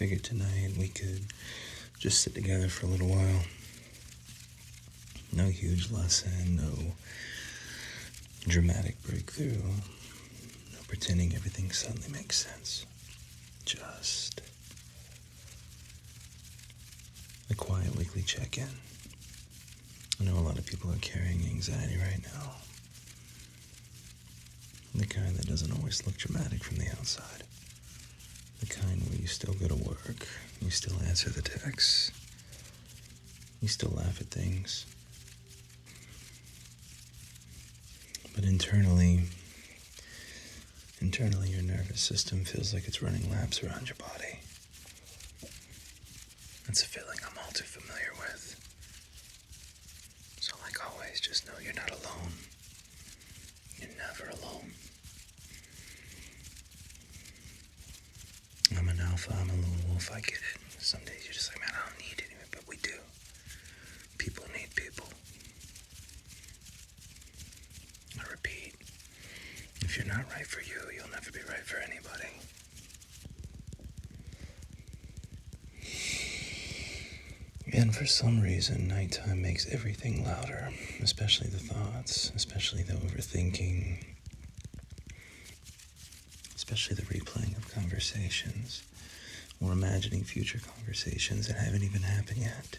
figured tonight we could just sit together for a little while. No huge lesson, no dramatic breakthrough, no pretending everything suddenly makes sense. Just a quiet weekly check-in. I know a lot of people are carrying anxiety right now. The kind that doesn't always look dramatic from the outside. The kind where you still go to work, you still answer the texts, you still laugh at things. But internally, your nervous system feels like it's running laps around your body. That's a feeling I'm all too familiar with. So like always, just know you're not alone. You're never alone. I'm an alpha, I'm a lone wolf, I get it. Some days you're just like, man, I don't need anyone, but we do. People need people. I repeat, if you're not right for you, you'll never be right for anybody. And for some reason, nighttime makes everything louder, especially the thoughts, especially the overthinking, especially the replaying of conversations, or imagining future conversations that haven't even happened yet.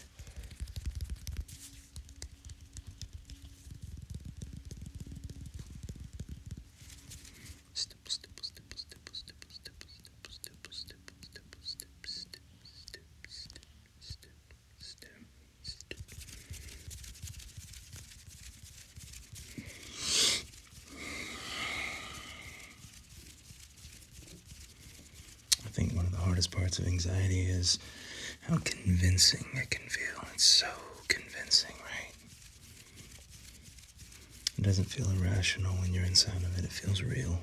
I think one of the hardest parts of anxiety is how convincing it can feel. It's so convincing, right? It doesn't feel irrational when you're inside of it. It feels real.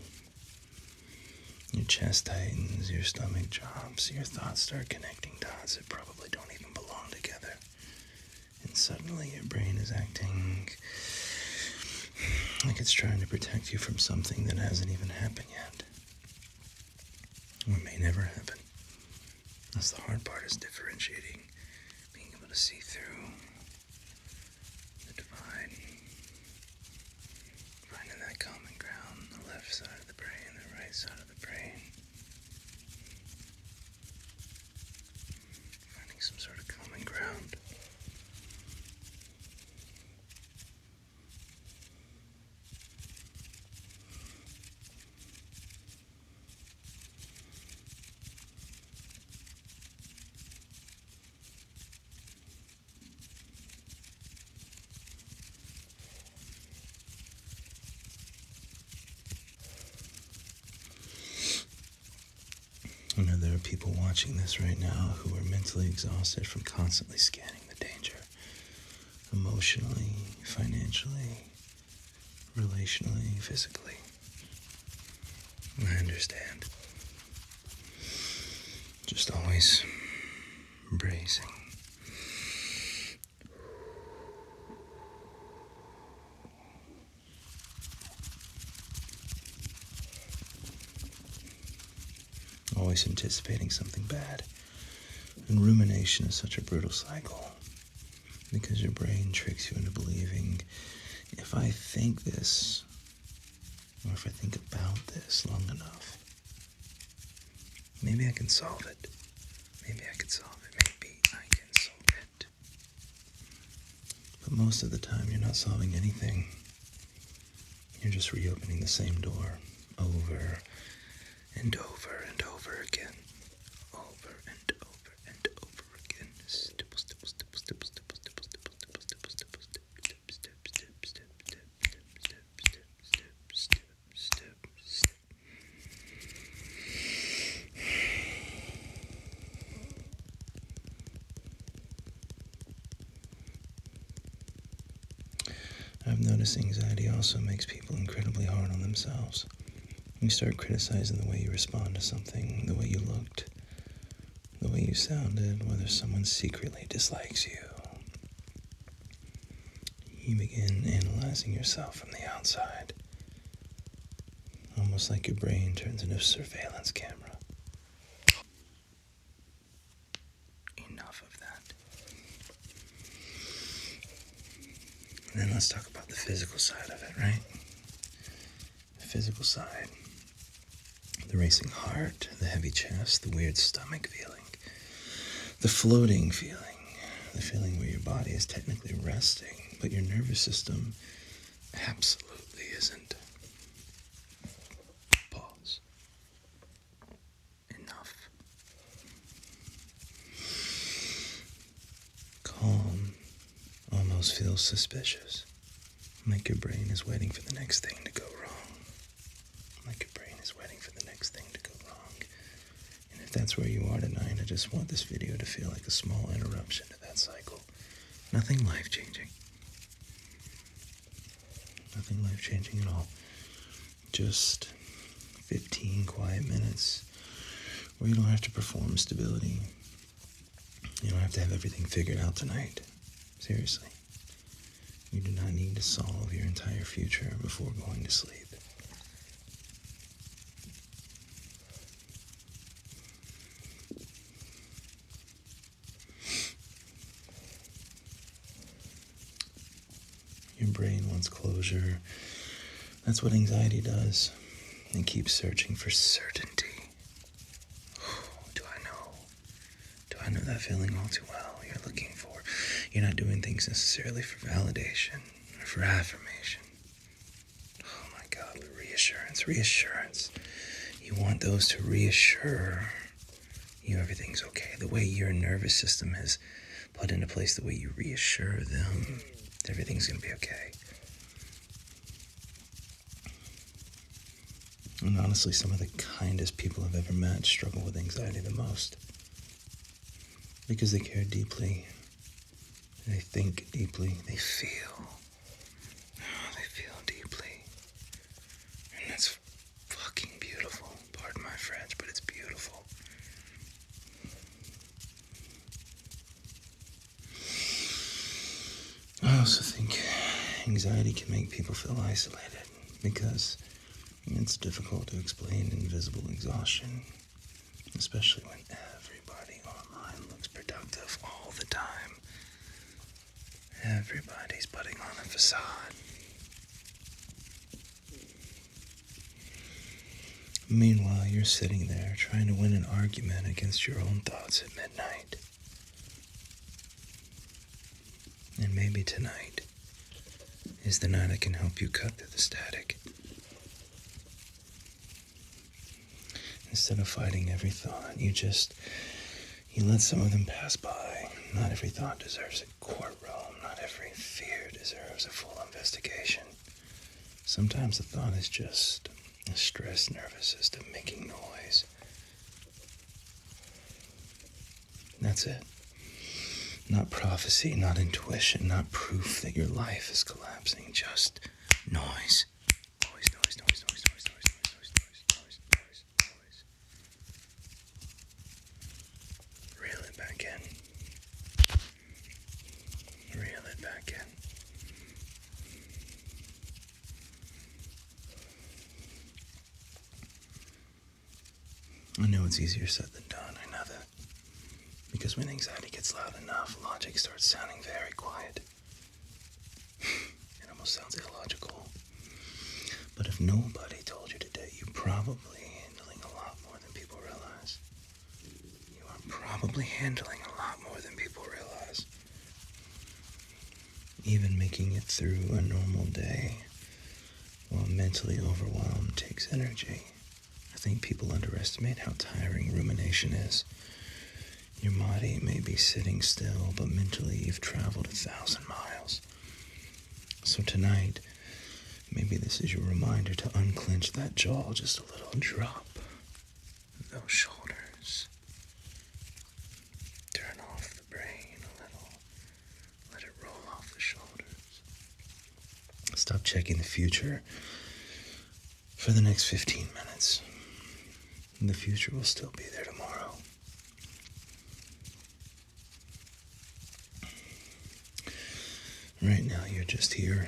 Your chest tightens, your stomach drops, your thoughts start connecting dots that probably don't even belong together. And suddenly your brain is acting like it's trying to protect you from something that hasn't even happened yet. Or may never happen. That's the hard part, is differentiating, being able to see through the divide, finding that common ground, the left side of the brain, the right side of the brain, finding some sort of common ground. I know there are people watching this right now who are mentally exhausted from constantly scanning the danger. Emotionally, financially, relationally, physically. I understand. Just always bracing. Always anticipating something bad. And rumination is such a brutal cycle, because your brain tricks you into believing, if I think this, or if I think about this long enough, maybe I can solve it. Maybe I can solve it. Maybe I can solve it. But most of the time, you're not solving anything. You're just reopening the same door over and over and over again. Over and over and over again. Stipple, stipple, stipple, stipple, stipple, stipple, stipple, stipple, stipple, stipple, stip, stip, stip, stip, stip, stip, stip, stip, stip, stip, stip, stip. I've noticed anxiety also makes people incredibly hard on themselves. You start criticizing the way you respond to something, the way you looked, the way you sounded, whether someone secretly dislikes you. You begin analyzing yourself from the outside, almost like your brain turns into a surveillance camera. And then let's talk about the physical side of it, right? The physical side. The racing heart, the heavy chest, the weird stomach feeling, the floating feeling, the feeling where your body is technically resting, but your nervous system absolutely isn't. Pause. Enough. Calm almost feels suspicious. Like your brain is waiting for the next thing to go wrong. Like your brain is waiting for the next thing to go wrong. And if that's where you are tonight, I just want this video to feel like a small interruption to that cycle. Nothing life-changing. Nothing life-changing at all. Just 15 quiet minutes where you don't have to perform stability. You don't have to have everything figured out tonight. Seriously. You do not need to solve your entire future before going to sleep. Your brain wants closure. That's what anxiety does. It keeps searching for certainty. Do I know? Do I know that feeling all too well? You're looking for. You're not doing things necessarily for validation or for affirmation. Oh my God, reassurance. You want those to reassure you everything's okay. The way your nervous system is put into place, the way you reassure them, everything's going to be okay. And honestly, some of the kindest people I've ever met struggle with anxiety the most. Because they care deeply. They think deeply. They feel. They feel deeply. And that's fucking beautiful. Pardon my French, but it's beautiful. I also think anxiety can make people feel isolated because it's difficult to explain invisible exhaustion, especially when everybody online looks productive all the time. Everybody's putting on a facade. Meanwhile, you're sitting there trying to win an argument against your own thoughts at midnight. And maybe tonight is the night I can help you cut through the static. Instead of fighting every thought, you let some of them pass by. Not every thought deserves a courtroom. Not every fear deserves a full investigation. Sometimes the thought is just a stressed nervous system making noise. That's it. Not prophecy, not intuition, not proof that your life is collapsing. Just noise. Reel it back in. Reel it back in. I know it's easier said than done, I know that. Because when anxiety gets loud enough, logic starts sounding very quiet. It almost sounds illogical. But if nobody told you today, you're probably handling a lot more than people realize. You are probably handling a lot more than people realize. Even making it through a normal day while mentally overwhelmed takes energy. I think people underestimate how tiring rumination is. Your body may be sitting still, but mentally you've traveled 1,000 miles. So tonight, maybe this is your reminder to unclench that jaw just a little, drop those shoulders, turn off the brain a little, let it roll off the shoulders. Stop checking the future for the next 15 minutes. And the future will still be there tomorrow. Right now, you're just here,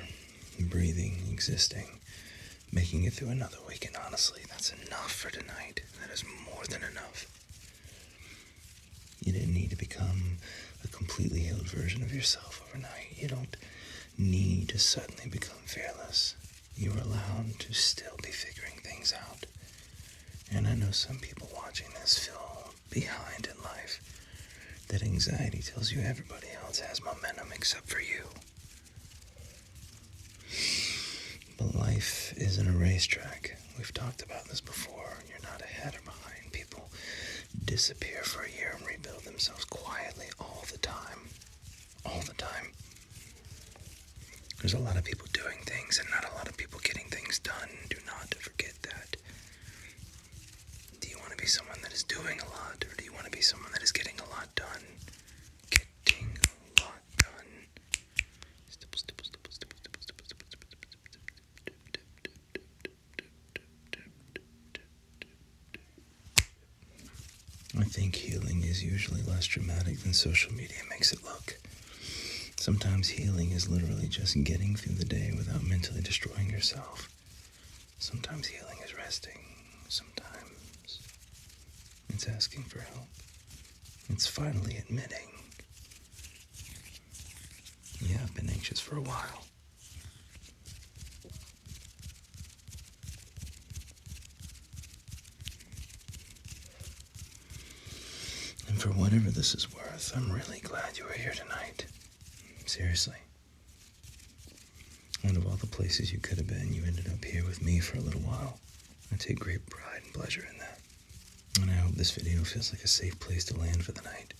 breathing, existing, making it through another week, and honestly, that's enough for tonight. That is more than enough. You didn't need to become a completely healed version of yourself overnight. You don't need to suddenly become fearless. You're allowed to still be figuring things out. And I know some people watching this feel behind in life. That anxiety tells you everybody else has momentum except for you. But life isn't a racetrack. We've talked about this before. You're not ahead or behind. People disappear for a year and rebuild themselves quietly all the time. All the time. There's a lot of people doing things and not a lot of people getting things done. Do not forget that. Do you want to be someone that is doing a lot, or do you want to be someone that is getting a lot done? Getting a lot done. Stipple, stipple, stipple, stipple, stipple, stipple, stipple, stipple, I think healing is usually less dramatic than social media makes it look. Sometimes healing is literally just getting through the day without mentally destroying yourself. Sometimes healing is resting. Sometimes it's asking for help. It's finally admitting, yeah, I've been anxious for a while. And for whatever this is worth, I'm really glad you were here tonight. Seriously. Out of all the places you could have been, you ended up here with me for a little while. I take great pride and pleasure in that. And I hope this video feels like a safe place to land for the night.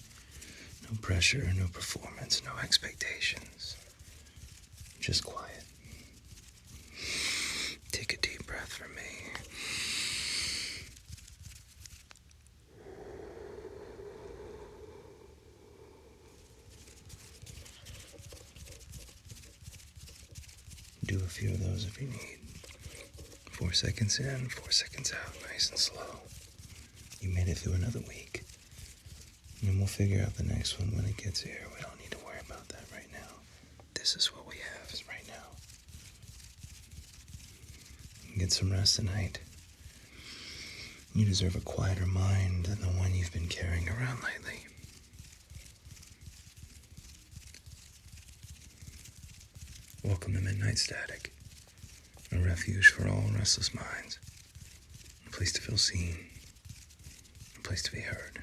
No pressure, no performance, no expectations. Just quiet. Take a deep breath from me. Do a few of those if you need. 4 seconds in, 4 seconds out, nice and slow. You made it through another week. And then we'll figure out the next one when it gets here. We don't need to worry about that right now. This is what we have is right now. Get some rest tonight. You deserve a quieter mind than the one you've been carrying around lately. Welcome to Midnight Static, a refuge for all restless minds, a place to feel seen, a place to be heard,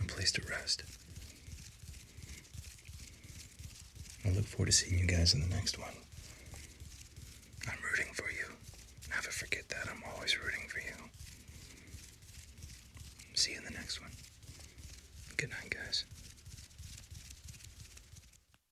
a place to rest. I look forward to seeing you guys in the next one. I'm rooting for you. Never forget that. I'm always rooting for you.